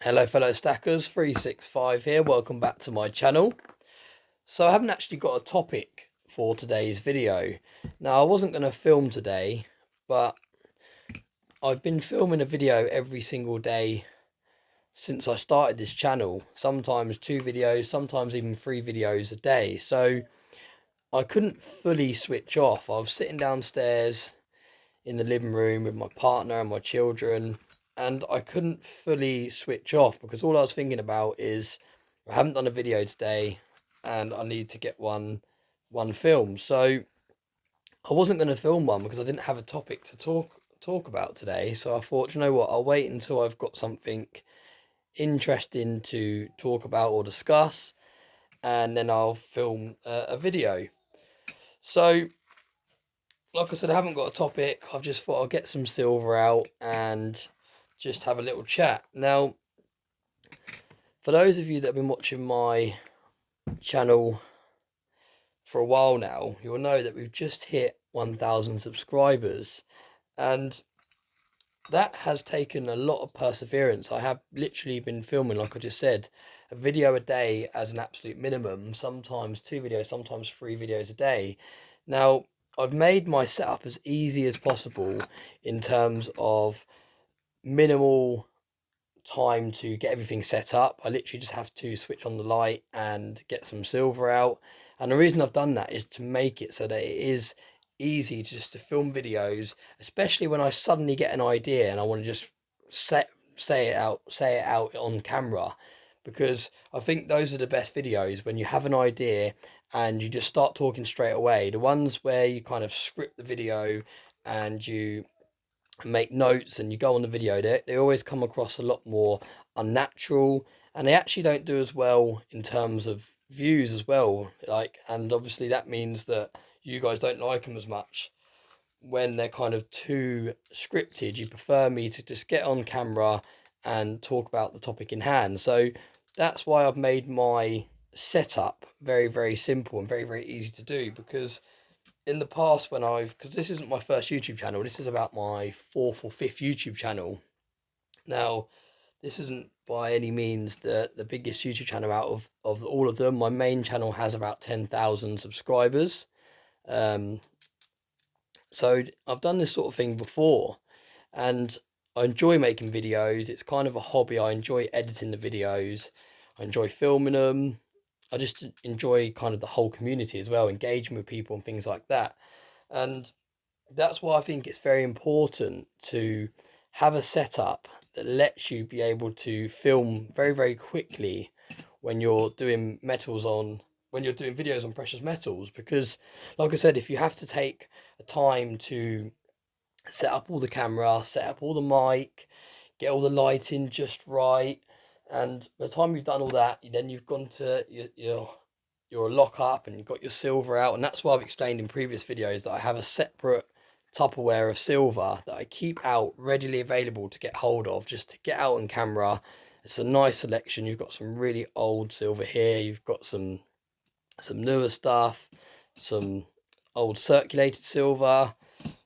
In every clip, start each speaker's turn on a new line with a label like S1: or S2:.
S1: Hello fellow stackers, 365 here, welcome back to my channel. So I haven't actually got a topic for today's video. Now I wasn't going to film today, but I've been filming a video every single day since I started this channel. Sometimes 2 videos, sometimes even 3 videos a day. So I couldn't fully switch off. I was sitting downstairs in the living room with my partner and my children, and I couldn't fully switch off because all I was thinking about is I haven't done a video today and I need to get one film. So I wasn't going to film one because I didn't have a topic to talk about today. So I thought, you know what, I'll wait until I've got something interesting to talk about or discuss, and then I'll film a video. So like I said, I haven't got a topic. I've just thought I'll get some silver out and just have a little chat. Now, for those of you that have been watching my channel for a while now, you'll know that we've just hit 1,000 subscribers, and that has taken a lot of perseverance. I have literally been filming, like I just said, a video a day as an absolute minimum, sometimes 2 videos, sometimes 3 videos a day. Now, I've made my setup as easy as possible in terms of minimal time to get everything set up. I literally just have to switch on the light and get some silver out. And the reason I've done that is to make it so that it is easy just to film videos, especially when I suddenly get an idea and I want to just say it out on camera, because I think those are the best videos when you have an idea and you just start talking straight away. The ones where you kind of script the video and you make notes and you go on the video, they always come across a lot more unnatural, and they actually don't do as well in terms of views as well. And obviously that means that you guys don't like them as much when they're kind of too scripted. You prefer me to just get on camera and talk about the topic in hand. So that's why I've made my setup very, very simple and very, very easy to do, because in the past because this isn't my first YouTube channel, this is about my 4th or 5th YouTube channel. Now, this isn't by any means the biggest YouTube channel out of all of them. My main channel has about 10,000 subscribers. So I've done this sort of thing before, and I enjoy making videos. It's kind of a hobby. I enjoy editing the videos. I enjoy filming them. I just enjoy kind of the whole community as well, engaging with people and things like that. And that's why I think it's very important to have a setup that lets you be able to film very, very quickly when you're doing videos on precious metals. Because like I said, if you have to take a time to set up all the camera, set up all the mic, get all the lighting just right, and by the time you've done all that, then you've gone to your lock up and you've got your silver out. And that's why I've explained in previous videos that I have a separate Tupperware of silver that I keep out readily available to get hold of, just to get out on camera. It's a nice selection. You've got some really old silver here, you've got some newer stuff, some old circulated silver.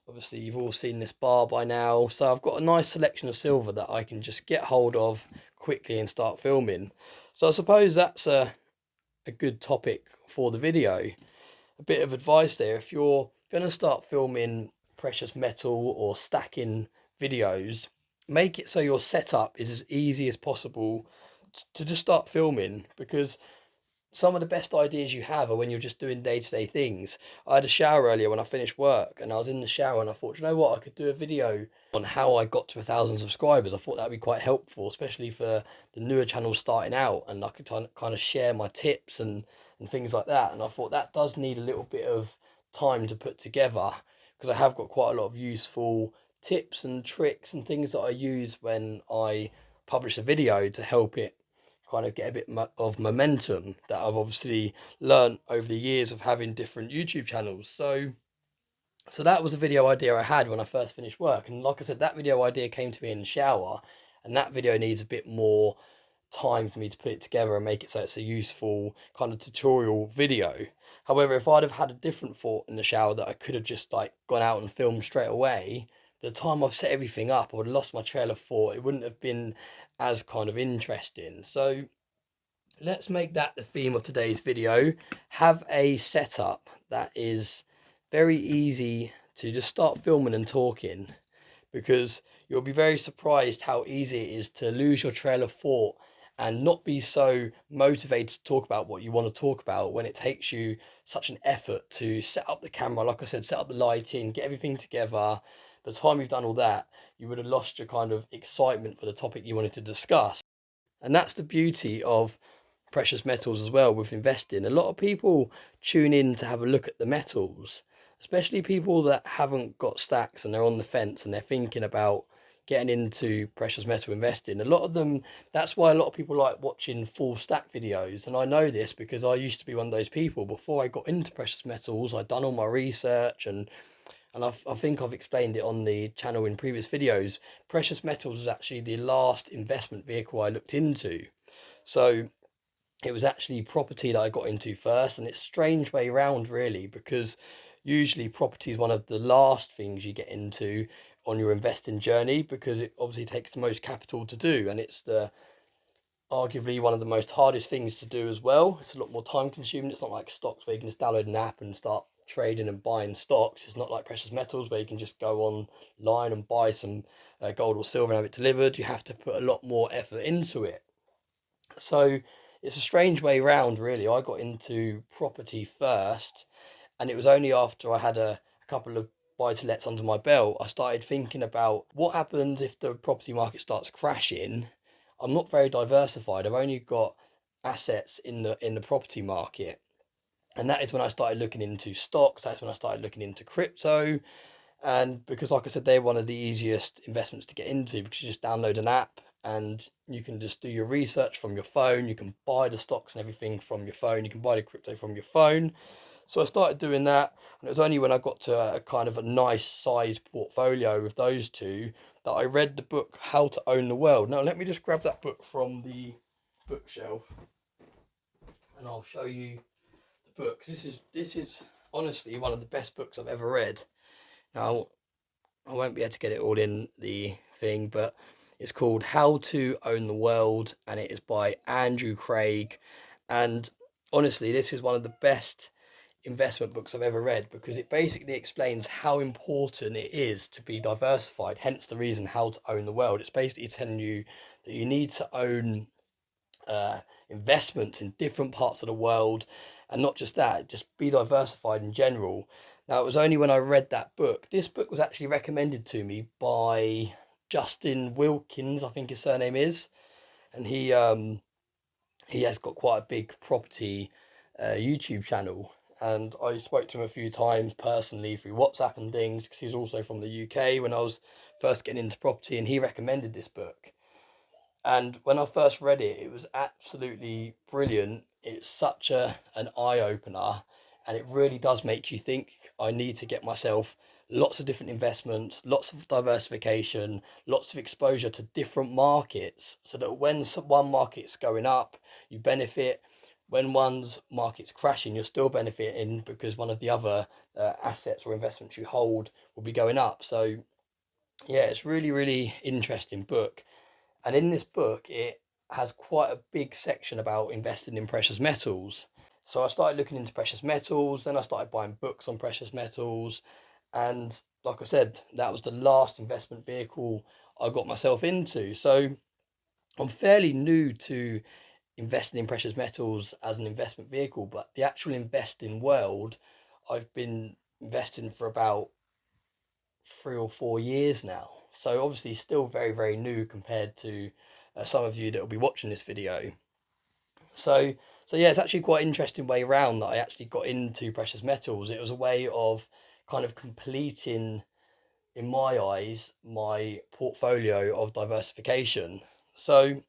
S1: Obviously you've all seen this bar by now. So I've got a nice selection of silver that I can just get hold of quickly and start filming. So I suppose that's a good topic for the video. A bit of advice there: if you're going to start filming precious metal or stacking videos, make it so your setup is as easy as possible to just start filming, because some of the best ideas you have are when you're just doing day-to-day things. I had a shower earlier when I finished work, and I was in the shower and I thought, you know what, I could do a video on how I got to 1,000 subscribers. I thought that'd be quite helpful, especially for the newer channels starting out, and I could kind of share my tips and things like that. And I thought that does need a little bit of time to put together, because I have got quite a lot of useful tips and tricks and things that I use when I publish a video to help it kind of get a bit of momentum that I've obviously learned over the years of having different YouTube channels. So that was a video idea I had when I first finished work. And like I said, that video idea came to me in the shower, and that video needs a bit more time for me to put it together and make it so it's a useful kind of tutorial video. However, if I'd have had a different thought in the shower that I could have just like gone out and filmed straight away, By the time I've set everything up, I would have lost my trail of thought. It wouldn't have been as kind of interesting. So let's make that the theme of today's video. Have a setup that is very easy to just start filming and talking, because you'll be very surprised how easy it is to lose your trail of thought and not be so motivated to talk about what you want to talk about when it takes you such an effort to set up the camera, like I said, set up the lighting, get everything together. By the time you've done all that, you would have lost your kind of excitement for the topic you wanted to discuss. And that's the beauty of precious metals as well with investing. A lot of people tune in to have a look at the metals, especially people that haven't got stacks and they're on the fence and they're thinking about getting into precious metal investing. A lot of them, that's why a lot of people like watching full stack videos. And I know this because I used to be one of those people. Before I got into precious metals, I'd done all my research, and I think I've explained it on the channel in previous videos. Precious metals was actually the last investment vehicle I looked into. So it was actually property that I got into first, and it's a strange way around really, because usually property is one of the last things you get into on your investing journey, because it obviously takes the most capital to do, and it's the arguably one of the most hardest things to do as well. It's a lot more time consuming. It's not like stocks where you can just download an app and start trading and buying stocks. It's not like precious metals where you can just go online and buy some gold or silver and have it delivered. You have to put a lot more effort into it. So it's a strange way round really. I got into property first, and it was only after I had a couple of buy-to-lets under my belt I started thinking about what happens if the property market starts crashing. I'm not very diversified. I've only got assets in the property market. And that is when I started looking into stocks. That's when I started looking into crypto. And because, like I said, they're one of the easiest investments to get into, because you just download an app and you can just do your research from your phone. You can buy the stocks and everything from your phone. You can buy the crypto from your phone. So I started doing that, and it was only when I got to a kind of a nice sized portfolio with those two that I read the book How to Own the World. Now let me just grab that book from the bookshelf, and I'll show you the books. This is honestly one of the best books I've ever read. Now I won't be able to get it all in the thing, but it's called How to Own the World, and it is by Andrew Craig. And honestly, this is one of the best investment books I've ever read, because it basically explains how important it is to be diversified, hence the reason How to Own the World. It's basically telling you that you need to own investments in different parts of the world, and not just that, just be diversified in general. Now, it was only when I read that book, this book was actually recommended to me by Justin Wilkins, I think his surname is, and he has got quite a big property YouTube channel, and I spoke to him a few times personally through WhatsApp and things, because he's also from the UK when I was first getting into property, and he recommended this book. And when I first read it, it was absolutely brilliant. It's such an eye opener, and it really does make you think. I need to get myself lots of different investments, lots of diversification, lots of exposure to different markets, so that when one market's going up, you benefit. When one's market's crashing, you're still benefiting, because one of the other assets or investments you hold will be going up. So yeah, it's really, really interesting book. And in this book, it has quite a big section about investing in precious metals. So I started looking into precious metals, then I started buying books on precious metals. And like I said, that was the last investment vehicle I got myself into. So I'm fairly new to investing in precious metals as an investment vehicle, but the actual investing world, I've been investing for about 3 or 4 years now. So obviously still very, very new compared to some of you that will be watching this video. So yeah, it's actually quite an interesting way around that I actually got into precious metals. It was a way of kind of completing, in my eyes, my portfolio of diversification. So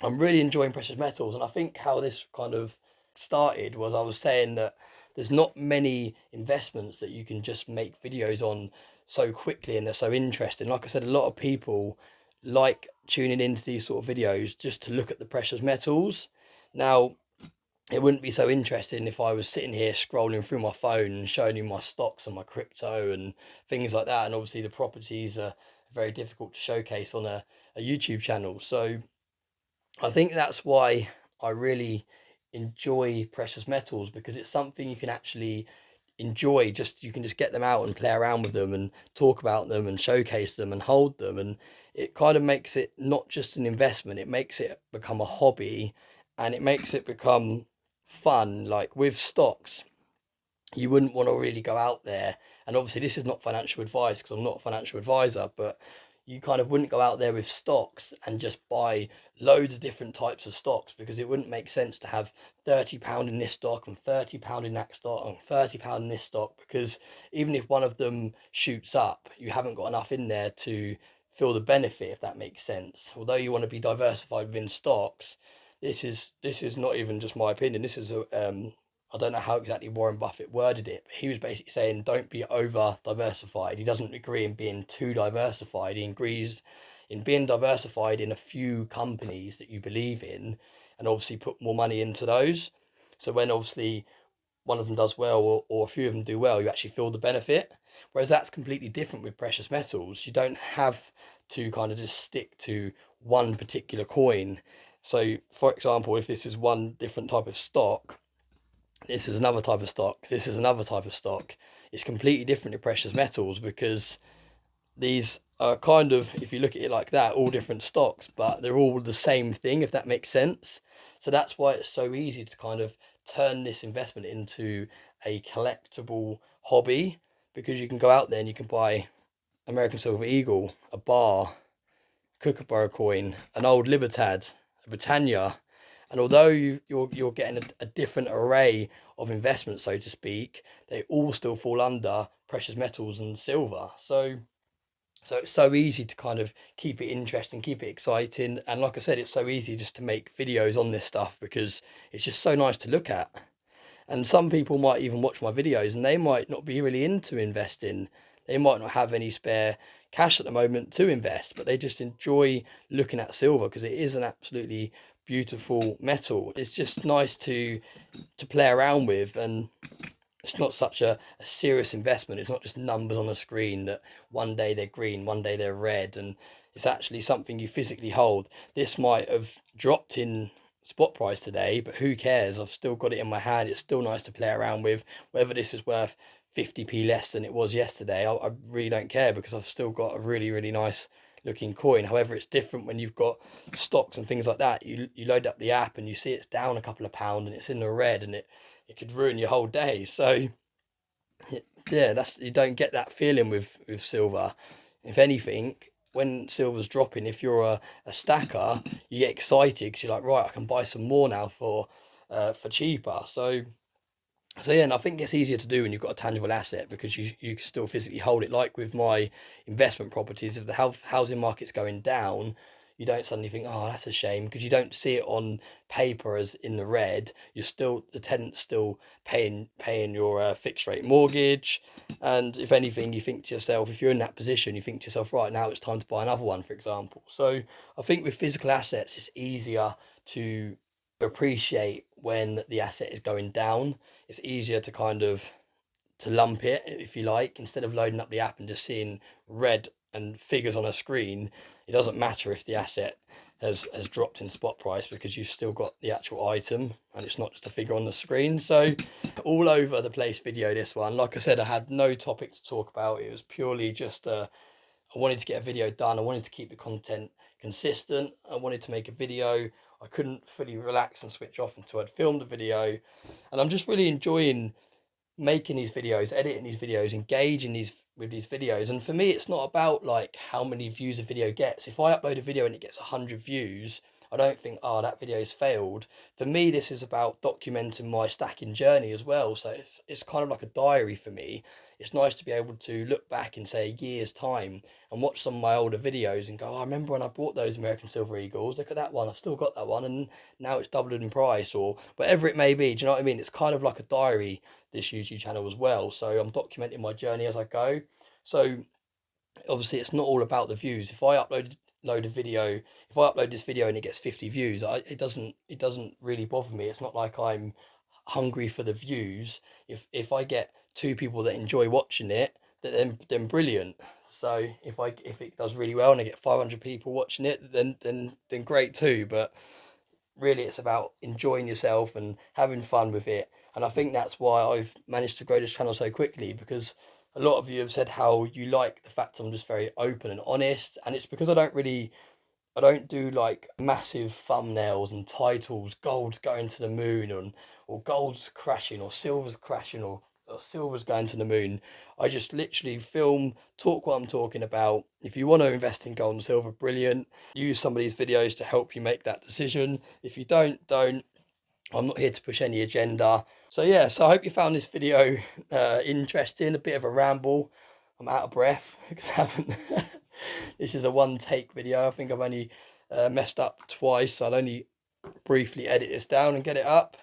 S1: I'm really enjoying precious metals, and I think how this kind of started was I was saying that there's not many investments that you can just make videos on so quickly, and they're so interesting. Like I said, a lot of people like tuning into these sort of videos just to look at the precious metals. Now, it wouldn't be so interesting if I was sitting here scrolling through my phone and showing you my stocks and my crypto and things like that. And obviously the properties are very difficult to showcase on a YouTube channel. So I think that's why I really enjoy precious metals, because it's something you can actually enjoy. Just you can just get them out and play around with them and talk about them and showcase them and hold them, and it kind of makes it not just an investment, it makes it become a hobby, and it makes it become fun. Like with stocks, you wouldn't want to really go out there, and obviously this is not financial advice because I'm not a financial advisor, but you kind of wouldn't go out there with stocks and just buy loads of different types of stocks, because it wouldn't make sense to have £30 in this stock and £30 in that stock and £30 in this stock, because even if one of them shoots up, you haven't got enough in there to feel the benefit, if that makes sense. Although you want to be diversified within stocks, this is not even just my opinion. This is a I don't know how exactly Warren Buffett worded it, but he was basically saying don't be over diversified. He doesn't agree in being too diversified. He agrees in being diversified in a few companies that you believe in, and obviously put more money into those. So when obviously one of them does well, or a few of them do well, you actually feel the benefit. Whereas that's completely different with precious metals. You don't have to kind of just stick to one particular coin. So, for example, if this is one different type of stock, this is another type of stock, this is another type of stock, it's completely different to precious metals, because these are kind of, if you look at it like that, all different stocks, but they're all the same thing, if that makes sense. So that's why it's so easy to kind of turn this investment into a collectible hobby, because you can go out there and you can buy American Silver Eagle, a bar, Kookaburra coin, an old Libertad, a Britannia, and although you're getting a different array of investments, so to speak, they all still fall under precious metals and silver. So it's so easy to kind of keep it interesting, keep it exciting, and like I said, it's so easy just to make videos on this stuff because it's just so nice to look at. And some people might even watch my videos and they might not be really into investing. They might not have any spare cash at the moment to invest, but they just enjoy looking at silver because it is an absolutely beautiful metal. It's just nice to play around with, and it's not such a serious investment. It's not just numbers on a screen that one day they're green, one day they're red, and it's actually something you physically hold. This might have dropped in spot price today, but who cares? I've still got it in my hand. It's still nice to play around with. Whether this is worth 50p less than it was yesterday, I really don't care, because I've still got a really, really nice looking coin. However, it's different when you've got stocks and things like that. You load up the app and you see it's down a couple of pound and it's in the red, and it could ruin your whole day. So yeah, that's, you don't get that feeling with silver. If anything, when silver's dropping, if you're a stacker, you get excited because you're like, right, I can buy some more now for cheaper. So yeah, and I think it's easier to do when you've got a tangible asset, because you can still physically hold it. Like with my investment properties, if the housing market's going down, you don't suddenly think, oh, that's a shame, because you don't see it on paper as in the red. You're still, the tenant's still paying your fixed rate mortgage, and if anything, you think to yourself, if you're in that position, you think to yourself, right, now it's time to buy another one, for example. So I think with physical assets, it's easier to appreciate when the asset is going down. It's easier to kind of to lump it, if you like, instead of loading up the app and just seeing red and figures on a screen. It doesn't matter if the asset has dropped in spot price, because you've still got the actual item and it's not just a figure on the screen. So all over the place video, this one. Like I said, I had no topic to talk about. It was purely just I wanted to get a video done. I wanted to keep the content consistent. I wanted to make a video. I couldn't fully relax and switch off until I'd filmed the video. And I'm just really enjoying making these videos, editing these videos, engaging these with these videos. And for me, it's not about like how many views a video gets. If I upload a video and it gets 100 views, I don't think, oh, that video's failed. For me, this is about documenting my stacking journey as well. So it's kind of like a diary for me. It's nice to be able to look back in, say, a year's time and watch some of my older videos and go, oh, I remember when I bought those American Silver Eagles. Look at that one. I've still got that one, and now it's doubled in price, or whatever it may be. Do you know what I mean? It's kind of like a diary, this YouTube channel as well. So I'm documenting my journey as I go. So obviously it's not all about the views. If I uploaded upload a video, if I upload this video and it gets 50 views, it doesn't really bother me. It's not like I'm hungry for the views. If I get 2 people that enjoy watching it, then brilliant. So if it does really well and I get 500 people watching it, then great too. But really, it's about enjoying yourself and having fun with it. And I think that's why I've managed to grow this channel so quickly, because a lot of you have said how you like the fact I'm just very open and honest. And it's because I don't do like massive thumbnails and titles, gold's going to the moon, or gold's crashing, or silver's crashing, or silver's going to the moon. I just literally film, talk what I'm talking about. If you want to invest in gold and silver, brilliant. Use some of these videos to help you make that decision. If you don't. I'm not here to push any agenda. So yeah, so I hope you found this video interesting, a bit of a ramble. I'm out of breath because I haven't. This is a one take video. I think I've only messed up twice. So I'll only briefly edit this down and get it up.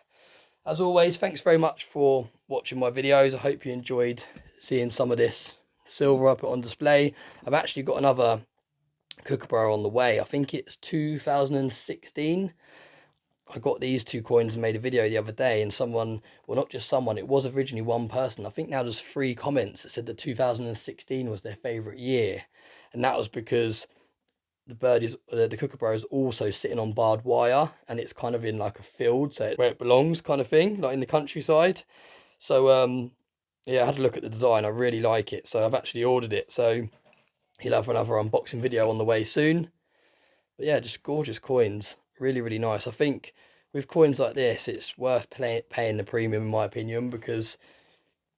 S1: As always, thanks very much for watching my videos. I hope you enjoyed seeing some of this silver I put on display. I've actually got another Kookaburra on the way. I think it's 2016. I got these 2 coins and made a video the other day, and someone, well, not just someone, it was originally one person. I think now there's 3 comments that said that 2016 was their favourite year. And that was because the bird is, the Kookaburra is also sitting on barbed wire, and it's kind of in like a field, so it's where it belongs kind of thing, like in the countryside. So, yeah, I had a look at the design. I really like it. So I've actually ordered it. So he'll have another unboxing video on the way soon. But yeah, just gorgeous coins. Really, really nice. I think with coins like this, it's worth paying the premium, in my opinion, because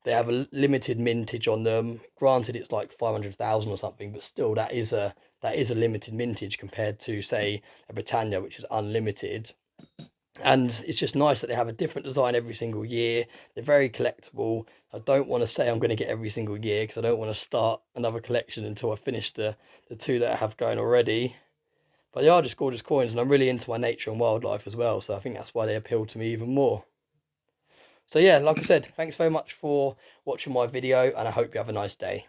S1: they have a limited mintage on them. Granted, it's like 500,000 or something, but still, that is a limited mintage compared to, say, a Britannia, which is unlimited. And it's just nice that they have a different design every single year. They're very collectible. I don't want to say I'm going to get every single year, because I don't want to start another collection until I finish the 2 that I have going already. But they are just gorgeous coins, and I'm really into my nature and wildlife as well, so I think that's why they appeal to me even more. So yeah, like I said, thanks very much for watching my video, and I hope you have a nice day.